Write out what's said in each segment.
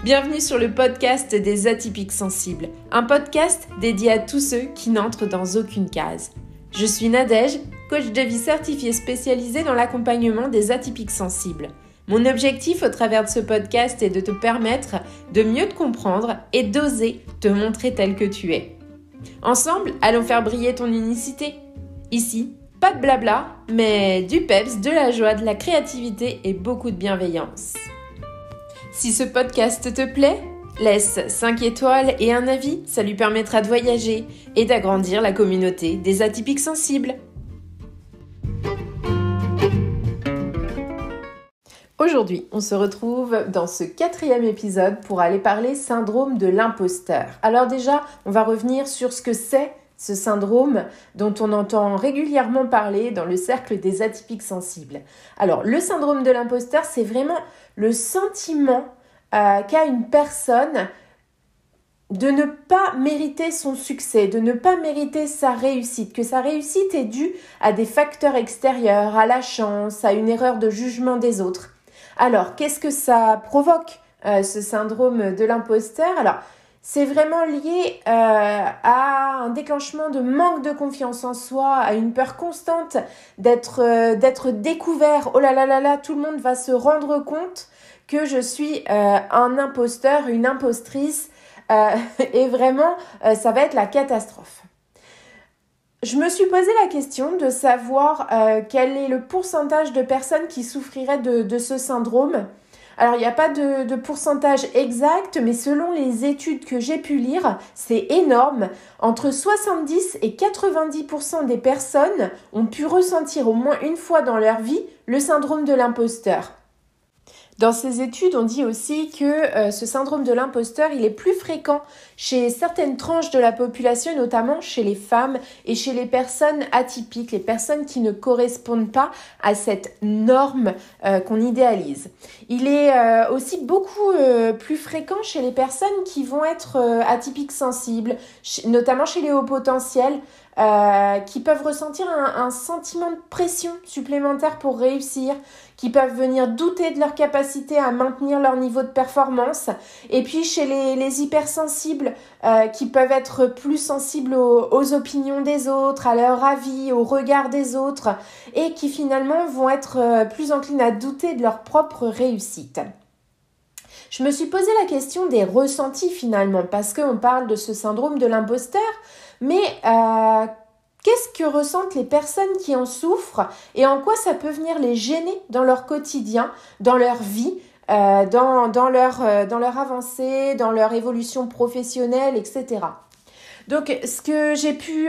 Bienvenue sur le podcast des Atypiques Sensibles, un podcast dédié à tous ceux qui n'entrent dans aucune case. Je suis Nadège, coach de vie certifiée spécialisée dans l'accompagnement des atypiques sensibles. Mon objectif au travers de ce podcast est de te permettre de mieux te comprendre et d'oser te montrer tel que tu es. Ensemble, allons faire briller ton unicité. Ici, pas de blabla, mais du peps, de la joie, de la créativité et beaucoup de bienveillance. Si ce podcast te plaît, laisse 5 étoiles et un avis, ça lui permettra de voyager et d'agrandir la communauté des atypiques sensibles. Aujourd'hui, on se retrouve dans ce 4e épisode pour aller parler syndrome de l'imposteur. Alors déjà, on va revenir sur ce que c'est ce syndrome dont on entend régulièrement parler dans le cercle des atypiques sensibles. Alors, le syndrome de l'imposteur, c'est vraiment le sentiment qu'a une personne de ne pas mériter son succès, de ne pas mériter sa réussite, que sa réussite est due à des facteurs extérieurs, à la chance, à une erreur de jugement des autres. Alors, qu'est-ce que ça provoque, ce syndrome de l'imposteur ? Alors, c'est vraiment lié à un déclenchement de manque de confiance en soi, à une peur constante d'être découvert. Oh là là là là, tout le monde va se rendre compte que je suis un imposteur, une impostrice, et vraiment, ça va être la catastrophe. Je me suis posé la question de savoir quel est le pourcentage de personnes qui souffriraient de ce syndrome. Alors, il n'y a pas de pourcentage exact, mais selon les études que j'ai pu lire, c'est énorme. Entre 70 et 90% des personnes ont pu ressentir au moins une fois dans leur vie le syndrome de l'imposteur. Dans ces études, on dit aussi que ce syndrome de l'imposteur, il est plus fréquent chez certaines tranches de la population, notamment chez les femmes et chez les personnes atypiques, les personnes qui ne correspondent pas à cette norme qu'on idéalise. Il est aussi beaucoup plus fréquent chez les personnes qui vont être atypiques sensibles, notamment chez les hauts potentiels, qui peuvent ressentir un sentiment de pression supplémentaire pour réussir, qui peuvent venir douter de leur capacité à maintenir leur niveau de performance. Et puis chez les hypersensibles, qui peuvent être plus sensibles aux opinions des autres, à leur avis, au regard des autres, et qui finalement vont être plus enclines à douter de leur propre réussite. Je me suis posé la question des ressentis finalement, parce qu'on parle de ce syndrome de l'imposteur, mais qu'est-ce que ressentent les personnes qui en souffrent et en quoi ça peut venir les gêner dans leur quotidien, dans leur vie, dans leur avancée, dans leur évolution professionnelle, etc. Donc, ce que j'ai pu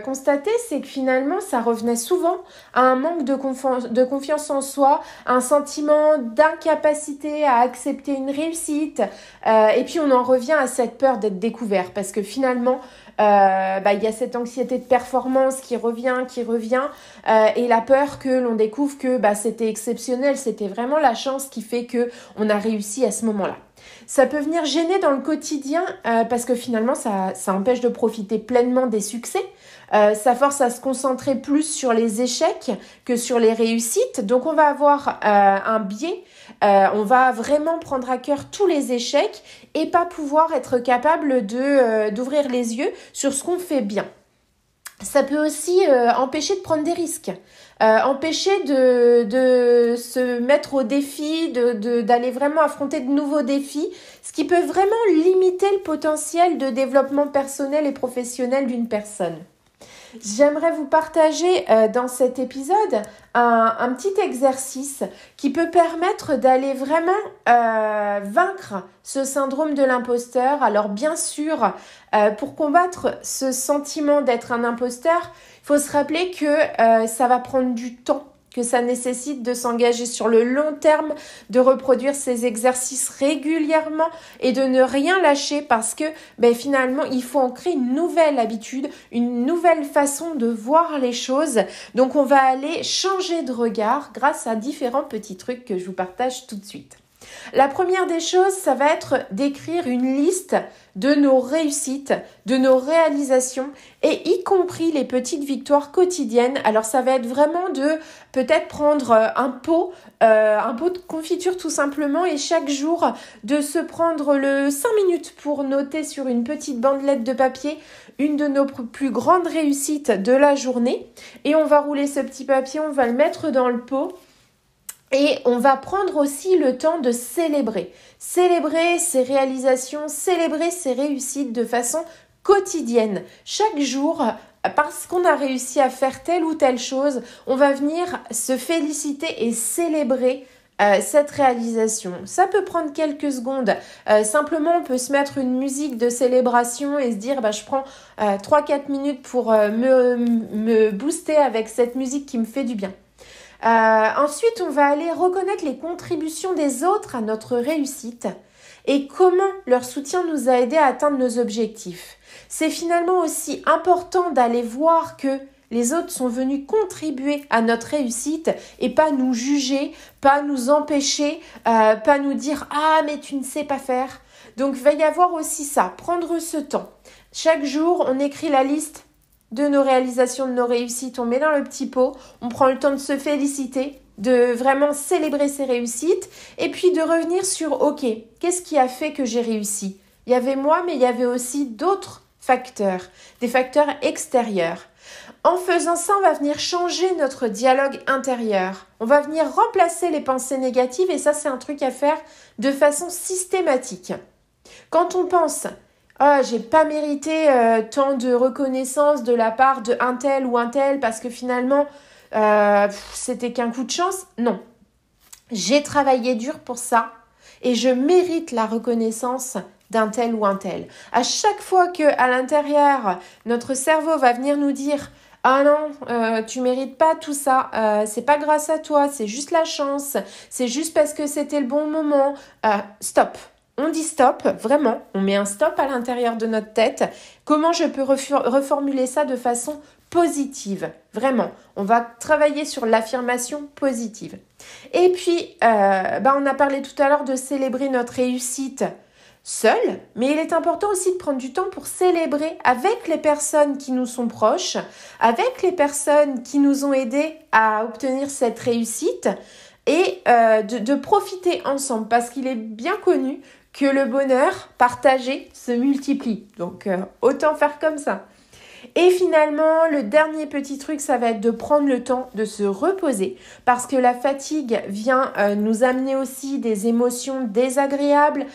constater, c'est que finalement, ça revenait souvent à un manque de confiance en soi, un sentiment d'incapacité à accepter une réussite. Et puis, on en revient à cette peur d'être découvert parce que finalement, il y a cette anxiété de performance qui revient, et la peur que l'on découvre que c'était exceptionnel, c'était vraiment la chance qui fait qu'on a réussi à ce moment-là. Ça peut venir gêner dans le quotidien parce que finalement, ça empêche de profiter pleinement des succès. Ça force à se concentrer plus sur les échecs que sur les réussites. Donc, on va avoir un biais. On va vraiment prendre à cœur tous les échecs et pas pouvoir être capable d'ouvrir les yeux sur ce qu'on fait bien. Ça peut aussi empêcher de prendre des risques, empêcher de se mettre au défi, d'aller vraiment affronter de nouveaux défis, ce qui peut vraiment limiter le potentiel de développement personnel et professionnel d'une personne. J'aimerais vous partager dans cet épisode un petit exercice qui peut permettre d'aller vraiment vaincre ce syndrome de l'imposteur. Alors bien sûr, pour combattre ce sentiment d'être un imposteur, il faut se rappeler que ça va prendre du temps, que ça nécessite de s'engager sur le long terme, de reproduire ces exercices régulièrement et de ne rien lâcher parce que finalement, il faut en créer une nouvelle habitude, une nouvelle façon de voir les choses. Donc, on va aller changer de regard grâce à différents petits trucs que je vous partage tout de suite. La première des choses, ça va être d'écrire une liste de nos réussites, de nos réalisations et y compris les petites victoires quotidiennes. Alors ça va être vraiment de peut-être prendre un pot de confiture tout simplement et chaque jour de se prendre 5 minutes pour noter sur une petite bandelette de papier une de nos plus grandes réussites de la journée. Et on va rouler ce petit papier, on va le mettre dans le pot. Et on va prendre aussi le temps de célébrer ses réalisations, célébrer ses réussites de façon quotidienne. Chaque jour, parce qu'on a réussi à faire telle ou telle chose, on va venir se féliciter et célébrer cette réalisation. Ça peut prendre quelques secondes. Simplement, on peut se mettre une musique de célébration et se dire je prends 3-4 minutes pour me booster avec cette musique qui me fait du bien. Ensuite, on va aller reconnaître les contributions des autres à notre réussite et comment leur soutien nous a aidés à atteindre nos objectifs. C'est finalement aussi important d'aller voir que les autres sont venus contribuer à notre réussite et pas nous juger, pas nous empêcher, pas nous dire « Ah, mais tu ne sais pas faire ». Donc, il va y avoir aussi ça, prendre ce temps. Chaque jour, on écrit la liste de nos réalisations, de nos réussites, on met dans le petit pot, on prend le temps de se féliciter, de vraiment célébrer ses réussites et puis de revenir sur ok, qu'est-ce qui a fait que j'ai réussi ? Il y avait moi, mais il y avait aussi d'autres facteurs, des facteurs extérieurs. En faisant ça, on va venir changer notre dialogue intérieur. On va venir remplacer les pensées négatives et ça, c'est un truc à faire de façon systématique. Quand on pense j'ai pas mérité tant de reconnaissance de la part de un tel ou un tel parce que finalement c'était qu'un coup de chance. Non, j'ai travaillé dur pour ça et je mérite la reconnaissance d'un tel ou un tel. À chaque fois que à l'intérieur notre cerveau va venir nous dire ah non, tu mérites pas tout ça, c'est pas grâce à toi, c'est juste la chance, c'est juste parce que c'était le bon moment. Stop. On dit stop, vraiment, on met un stop à l'intérieur de notre tête. Comment je peux reformuler ça de façon positive? Vraiment, on va travailler sur l'affirmation positive. Et puis, on a parlé tout à l'heure de célébrer notre réussite seule, mais il est important aussi de prendre du temps pour célébrer avec les personnes qui nous sont proches, avec les personnes qui nous ont aidés à obtenir cette réussite et de profiter ensemble parce qu'il est bien connu que le bonheur partagé se multiplie. Donc, autant faire comme ça. Et finalement, le dernier petit truc, ça va être de prendre le temps de se reposer parce que la fatigue vient nous amener aussi des émotions désagréables,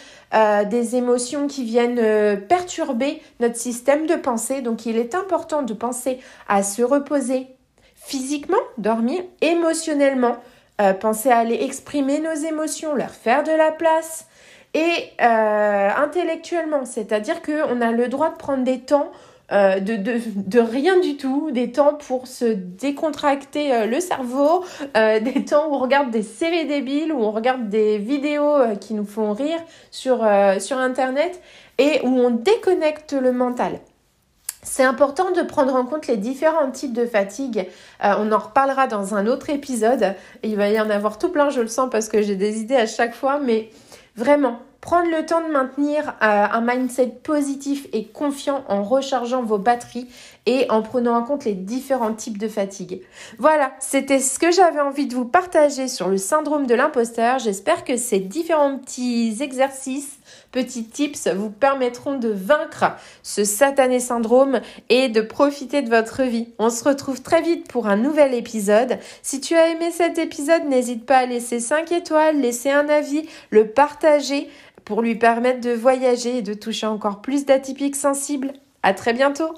des émotions qui viennent perturber notre système de pensée. Donc, il est important de penser à se reposer physiquement, dormir, émotionnellement, penser à aller exprimer nos émotions, leur faire de la place. Et intellectuellement, c'est-à-dire qu'on a le droit de prendre des temps de rien du tout, des temps pour se décontracter le cerveau, des temps où on regarde des séries débiles, où on regarde des vidéos qui nous font rire sur Internet et où on déconnecte le mental. C'est important de prendre en compte les différents types de fatigue. On en reparlera dans un autre épisode. Et il va y en avoir tout plein, je le sens, parce que j'ai des idées à chaque fois. Mais vraiment, prendre le temps de maintenir un mindset positif et confiant en rechargeant vos batteries et en prenant en compte les différents types de fatigue. Voilà, c'était ce que j'avais envie de vous partager sur le syndrome de l'imposteur. J'espère que ces différents petits exercices, petits tips vous permettront de vaincre ce satané syndrome et de profiter de votre vie. On se retrouve très vite pour un nouvel épisode. Si tu as aimé cet épisode, n'hésite pas à laisser 5 étoiles, laisser un avis, le partager pour lui permettre de voyager et de toucher encore plus d'atypiques sensibles. À très bientôt!